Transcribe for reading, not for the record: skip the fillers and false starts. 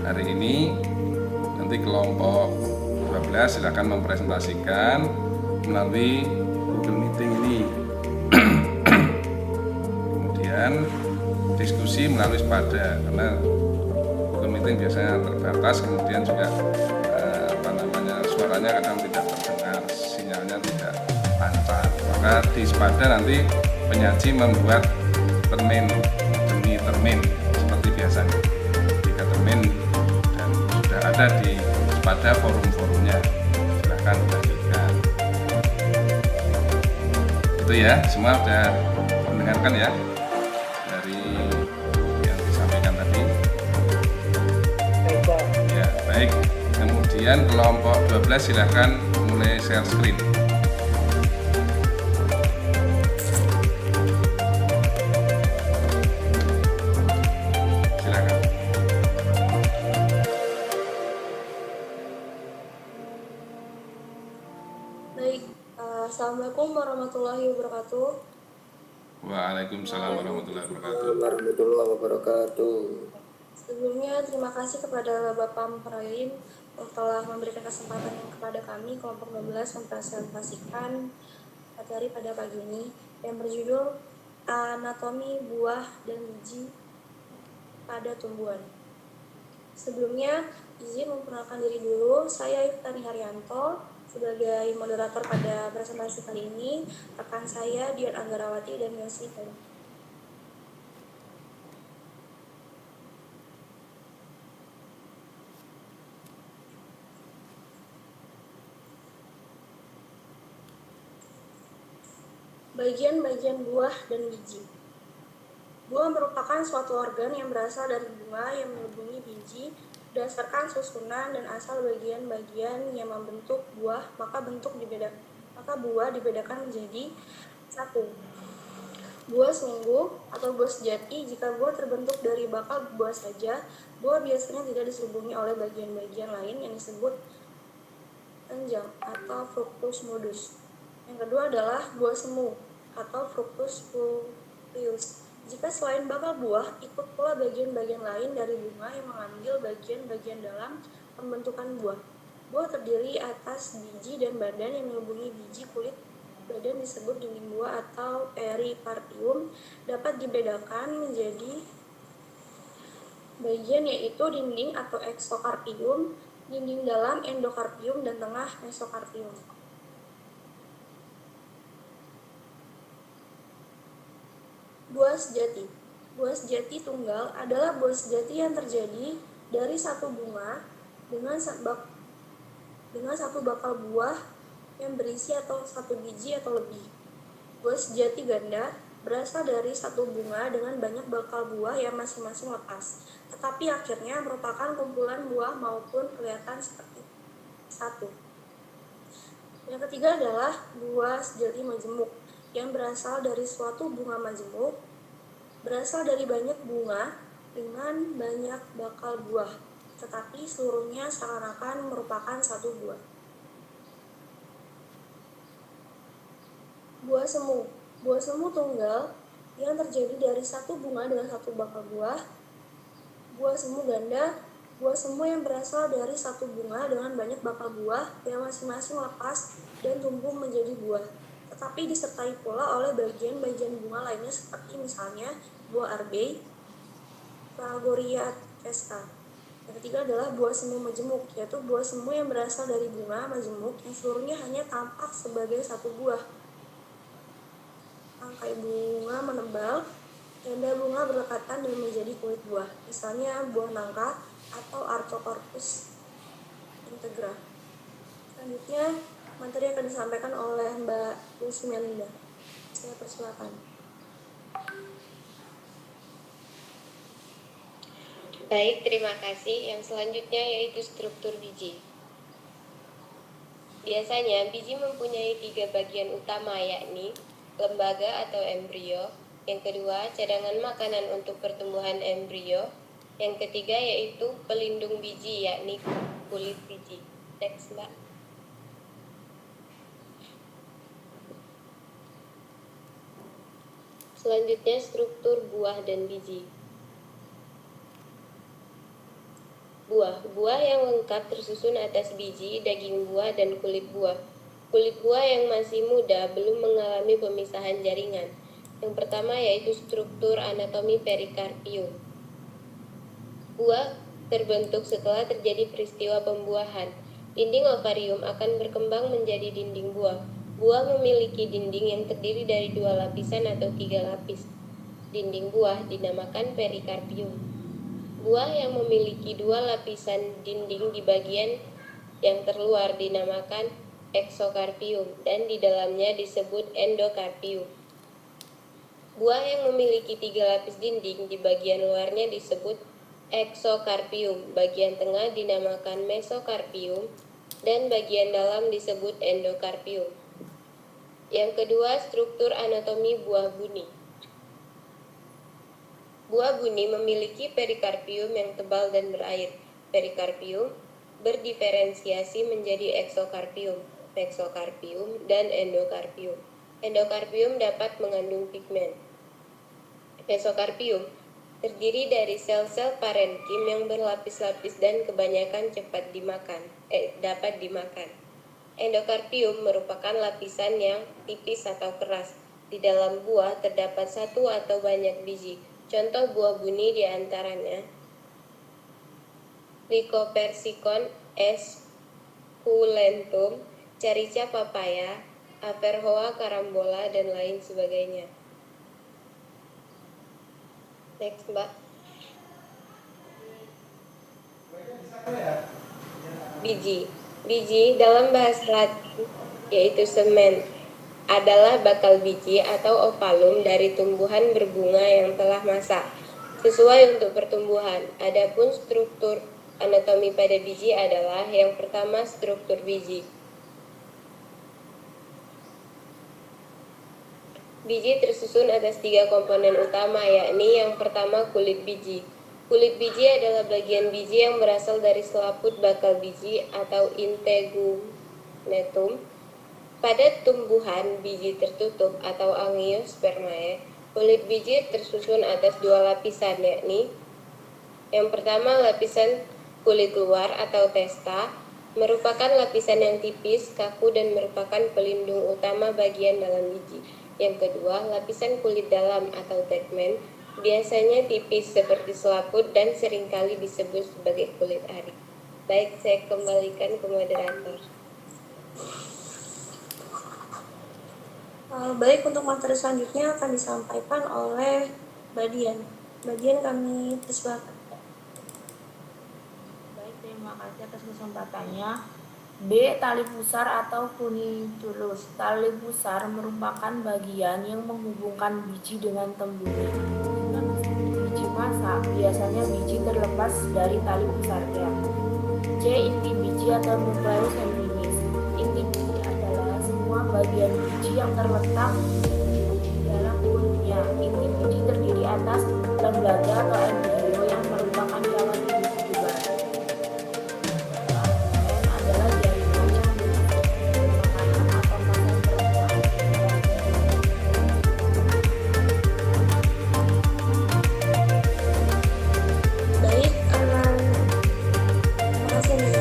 hari ini. Nanti kelompok 12 silakan mempresentasikan melalui Google Meeting ini. Kemudian diskusi melalui Spada, karena Google Meeting biasanya terbatas, kemudian juga suaranya kadang tidak terdengar, sinyalnya tidak lancar. Maka di Spada nanti penyaji membuat termin demi termin seperti biasanya, 3 termin, dan sudah ada di Spada forum-forumnya. Silahkan lanjutkan. Itu ya, semua sudah mendengarkan ya dari yang disampaikan tadi. Ya, baik. Kemudian kelompok 12 silahkan mulai share screen. Silakan. Baik, Assalamualaikum warahmatullahi wabarakatuh. Waalaikumsalam warahmatullahi wabarakatuh. Sebelumnya terima kasih kepada Bapak Memperaim yang telah memberikan kesempatan kepada kami kelompok 12 mempresentasikan materi pada pagi ini yang berjudul Anatomi Buah dan Biji pada Tumbuhan. Sebelumnya izin memperkenalkan diri dulu, saya Iftani Haryanto sebagai moderator pada presentasi kali ini, rekan saya Dian Anggarawati dan Yosi Tani. Bagian-bagian buah dan biji. Buah merupakan suatu organ yang berasal dari bunga yang melindungi biji berdasarkan susunan dan asal bagian-bagian yang membentuk buah, maka buah dibedakan menjadi 1. Buah seminggu atau buah sejati. Jika buah terbentuk dari bakal buah saja, buah biasanya tidak diselubungi oleh bagian-bagian lain yang disebut enjang atau fructus modus. Yang kedua adalah buah semu atau fructus plureus. Jika selain bakal buah, ikut pula bagian-bagian lain dari bunga yang mengambil bagian-bagian dalam pembentukan buah. Buah terdiri atas biji dan badan yang melindungi biji. Kulit badan disebut dinding buah atau perikarpium. Dapat dibedakan menjadi bagian yaitu dinding atau eksokarpium, dinding dalam endokarpium, dan tengah mesokarpium. Buah sejati. Buah sejati tunggal adalah buah sejati yang terjadi dari satu bunga dengan satu bakal buah yang berisi atau satu biji atau lebih. Buah sejati ganda berasal dari satu bunga dengan banyak bakal buah yang masing-masing lepas, tetapi akhirnya merupakan kumpulan buah maupun kelihatan seperti satu. Yang ketiga adalah buah sejati majemuk, yang berasal dari suatu bunga majemuk, berasal dari banyak bunga dengan banyak bakal buah, tetapi seluruhnya seakan-akan merupakan satu buah. Buah semu. Buah semu tunggal yang terjadi dari satu bunga dengan satu bakal buah. Buah semu ganda. Buah semu yang berasal dari satu bunga dengan banyak bakal buah yang masing-masing lepas dan tumbuh menjadi buah, tetapi disertai pula oleh bagian-bagian bunga lainnya seperti misalnya buah arbei, Phalagoria festa. Yang ketiga adalah buah semu majemuk, yaitu buah semu yang berasal dari bunga majemuk yang seluruhnya hanya tampak sebagai satu buah. Tangkai bunga menebal, tenda bunga berdekatan dan menjadi kulit buah, misalnya buah nangka atau Artocarpus integra. Selanjutnya, materi akan disampaikan oleh Mbak Lucy Melinda. Saya persilakan. Baik, terima kasih. Yang selanjutnya yaitu struktur biji. Biasanya biji mempunyai 3 bagian utama, yakni lembaga atau embrio, yang kedua cadangan makanan untuk pertumbuhan embrio, yang ketiga yaitu pelindung biji, yakni kulit biji. Teks, Mbak. Selanjutnya struktur buah dan biji. Buah. Buah yang lengkap tersusun atas biji, daging buah, dan kulit buah. Kulit buah yang masih muda belum mengalami pemisahan jaringan. Yang pertama yaitu struktur anatomi perikarpium. Buah terbentuk setelah terjadi peristiwa pembuahan. Dinding ovarium akan berkembang menjadi dinding buah. Buah memiliki dinding yang terdiri dari 2 lapisan atau 3 lapis. Dinding buah dinamakan perikarpium. Buah yang memiliki 2 lapisan dinding di bagian yang terluar dinamakan eksokarpium dan di dalamnya disebut endokarpium. Buah yang memiliki 3 lapis dinding di bagian luarnya disebut eksokarpium, bagian tengah dinamakan mesokarpium, dan bagian dalam disebut endokarpium. Yang kedua, struktur anatomi buah buni. Buah buni memiliki perikarpium yang tebal dan berair. Perikarpium berdiferensiasi menjadi eksokarpium, mesokarpium, dan endokarpium. Endokarpium dapat mengandung pigmen. Mesokarpium terdiri dari sel-sel parenkim yang berlapis-lapis dan kebanyakan dapat dimakan. Endokarpium merupakan lapisan yang tipis atau keras. Di dalam buah terdapat 1 atau banyak biji. Contoh buah buni diantaranya Lycopersicon esculentum, Carica papaya, Averrhoa carambola, dan lain sebagainya. Next, Mbak. Biji. Biji dalam bahasa Latin yaitu semen adalah bakal biji atau opalum dari tumbuhan berbunga yang telah masak, sesuai untuk pertumbuhan. Adapun struktur anatomi pada biji adalah yang pertama struktur biji. Biji tersusun atas 3 komponen utama, yakni yang pertama kulit biji. Kulit biji adalah bagian biji yang berasal dari selaput bakal biji atau integumentum. Pada tumbuhan biji tertutup atau angiospermae, kulit biji tersusun atas 2 lapisan, yakni yang pertama lapisan kulit luar atau testa, merupakan lapisan yang tipis, kaku, dan merupakan pelindung utama bagian dalam biji. Yang kedua, lapisan kulit dalam atau tegmen, biasanya tipis seperti selaput dan seringkali disebut sebagai kulit ari. Baik, saya kembalikan ke moderator. Baik, untuk materi selanjutnya akan disampaikan oleh Mbak Dian. Mbak Dian, kami persilakan. Baik, terima kasih atas kesempatannya. B. Tali pusar atau funiculus. Tali pusar merupakan bagian yang menghubungkan biji dengan temburi. Biji masak, biasanya biji terlepas dari tali pusarnya. C. Inti biji atau nucleus embryonis. Inti biji adalah semua bagian biji yang terletak di dalam kulitnya. Inti biji terdiri atas lembaga atau embrio yang merupakan cawan biji juga. Adalah jaringan yang makanan atau massa perempuan. Baik, terima kasih Mbak